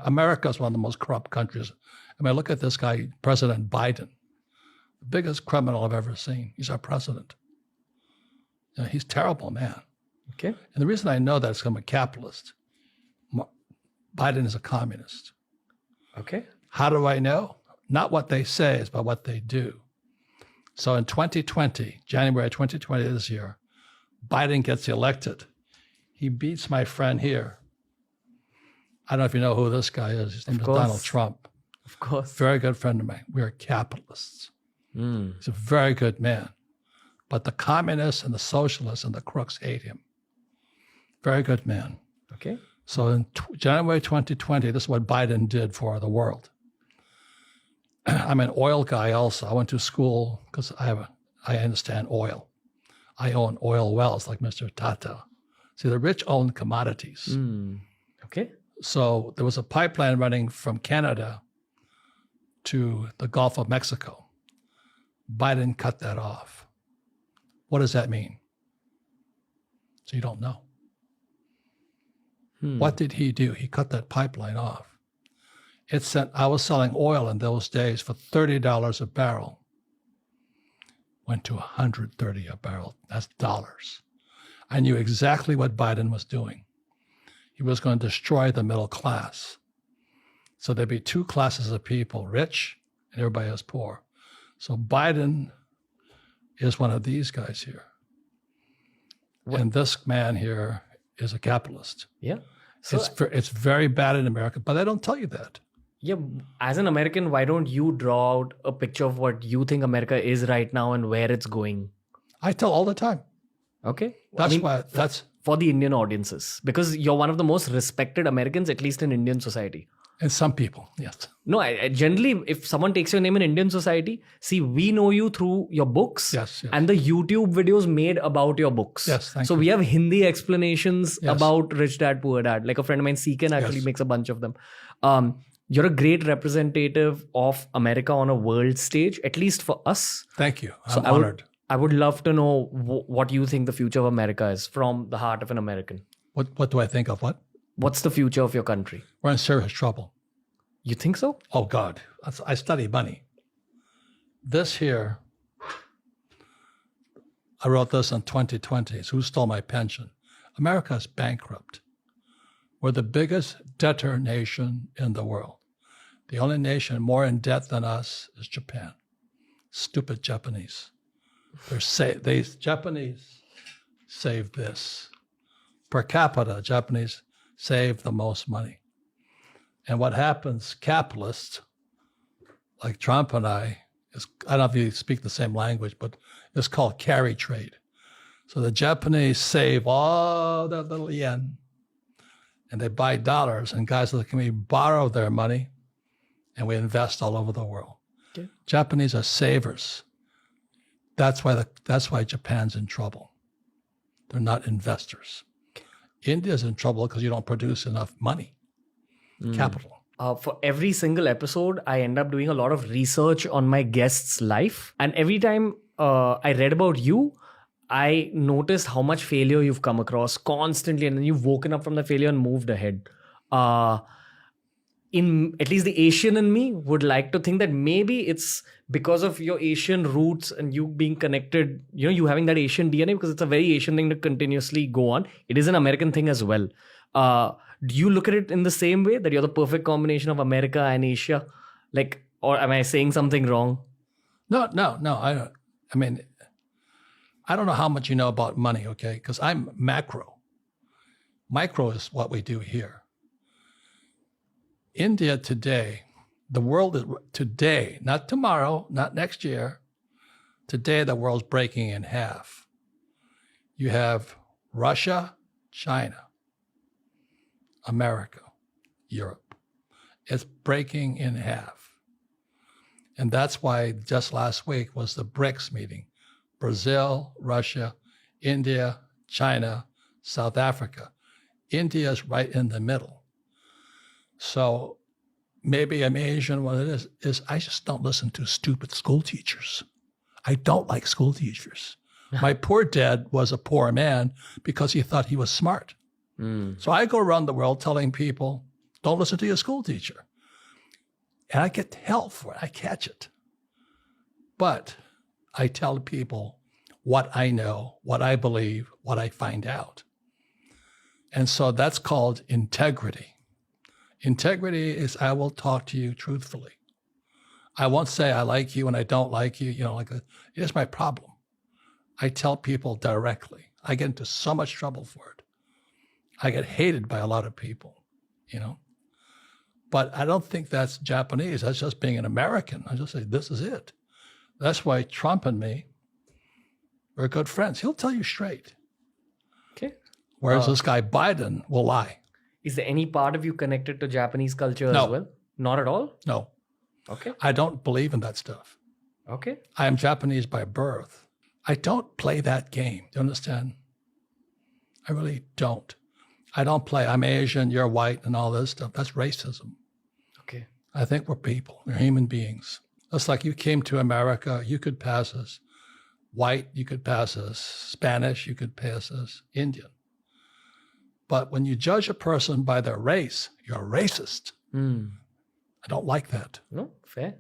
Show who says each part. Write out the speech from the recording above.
Speaker 1: America is one of the most corrupt countries. I mean, look at this guy, President Biden, the biggest criminal I've ever seen. He's our president. You know, he's terrible, man.
Speaker 2: Okay.
Speaker 1: And the reason I know that is because I'm a capitalist. Biden is a communist.
Speaker 2: Okay.
Speaker 1: How do I know? Not what they say, but what they do. So in 2020, January 2020 this year, Biden gets elected. He beats my friend here. I don't know if you know who this guy is. His name is Donald Trump.
Speaker 2: Of course.
Speaker 1: Very good friend of mine. We are capitalists. He's a very good man. But the communists and the socialists and the crooks hate him. Very good man.
Speaker 2: Okay.
Speaker 1: So in January 2020, this is what Biden did for the world. I'm an oil guy also. I went to school because I understand oil. I own oil wells like Mr. Tata. See, the rich own commodities.
Speaker 2: Okay.
Speaker 1: So there was a pipeline running from Canada to the Gulf of Mexico. Biden cut that off. What does that mean? So you don't know. What did he do? He cut that pipeline off. I was selling oil in those days for $30 a barrel. Went to $130 a barrel. That's dollars. I knew exactly what Biden was doing. He was going to destroy the middle class. So there'd be two classes of people, rich and everybody else poor. So Biden is one of these guys here. And this man here is a capitalist.
Speaker 2: Yeah. So
Speaker 1: it's very bad in America, but I don't tell you that.
Speaker 2: Yeah, as an American, why don't you draw out a picture of what you think America is right now and where it's going?
Speaker 1: I tell all the time.
Speaker 2: Okay.
Speaker 1: That's
Speaker 2: for the Indian audiences, because you're one of the most respected Americans, at least in Indian society.
Speaker 1: And some people, yes.
Speaker 2: No, I generally, if someone takes your name in Indian society, see, we know you through your books and the YouTube videos made about your books.
Speaker 1: Yes, thank
Speaker 2: so
Speaker 1: you.
Speaker 2: we have Hindi explanations about Rich Dad, Poor Dad. Like a friend of mine, Seekan, actually makes a bunch of them. You're a great representative of America on a world stage, at least for us.
Speaker 1: Thank you. I'm honored.
Speaker 2: I would love to know what you think the future of America is from the heart of an American.
Speaker 1: What do I think of what?
Speaker 2: What's the future of your country?
Speaker 1: We're in serious trouble.
Speaker 2: You think so?
Speaker 1: Oh, God. I study money. This here, I wrote this in 2020. It's Who Stole My Pension? America is bankrupt. We're the biggest debtor nation in the world. The only nation more in debt than us is Japan. Stupid Japanese. Japanese save this. Per capita, Japanese save the most money. And what happens, capitalists, like Trump and I don't know if you speak the same language, but it's called carry trade. So the Japanese save all that little yen, and they buy dollars, and guys like me borrow their money, and we invest all over the world. Okay. Japanese are savers. That's why Japan's in trouble. They're not investors. India's in trouble because you don't produce enough money, capital.
Speaker 2: For every single episode, I end up doing a lot of research on my guest's life. And every time I read about you, I noticed how much failure you've come across constantly. And then you've woken up from the failure and moved ahead. In at least the Asian in me would like to think that maybe it's because of your Asian roots and you being connected, you having that Asian DNA, because it's a very Asian thing to continuously go on. It is an American thing as well. Do you look at it in the same way, that you're the perfect combination of America and Asia? Or am I saying something wrong?
Speaker 1: No, I don't. I mean, I don't know how much you know about money, okay? Because I'm macro. Micro is what we do here. India today, the world is today, not tomorrow, not next year. Today, the world's breaking in half. You have Russia, China, America, Europe. It's breaking in half. And that's why just last week was the BRICS meeting. Brazil, Russia, India, China, South Africa. India's right in the middle. So maybe I'm Asian. What it is I just don't listen to stupid school teachers. I don't like school teachers. My poor dad was a poor man because he thought he was smart. So I go around the world telling people, Don't listen to your school teacher. And I get hell for it. I catch it. But I tell people what I know, what I believe, what I find out. And so that's called integrity. Integrity is I will talk to you truthfully. I won't say I like you and I don't like you, like here's my problem. I tell people directly. I get into so much trouble for it. I get hated by a lot of people, But I don't think that's Japanese. That's just being an American. I just say, this is it. That's why Trump and me, we're good friends. He'll tell you straight.
Speaker 2: Okay.
Speaker 1: Whereas this guy Biden will lie.
Speaker 2: Is there any part of you connected to Japanese culture
Speaker 1: No.
Speaker 2: as well? Not at all?
Speaker 1: No.
Speaker 2: Okay.
Speaker 1: I don't believe in that stuff.
Speaker 2: Okay.
Speaker 1: I am Japanese by birth. I don't play that game. Do you understand? I really don't. I don't play, I'm Asian, you're white, and all this stuff. That's racism.
Speaker 2: Okay.
Speaker 1: I think we're people. We're human beings. It's like you came to America, you could pass us white, you could pass us Spanish, you could pass us Indian. But when you judge a person by their race, you're racist. I don't like that.
Speaker 2: No, fair.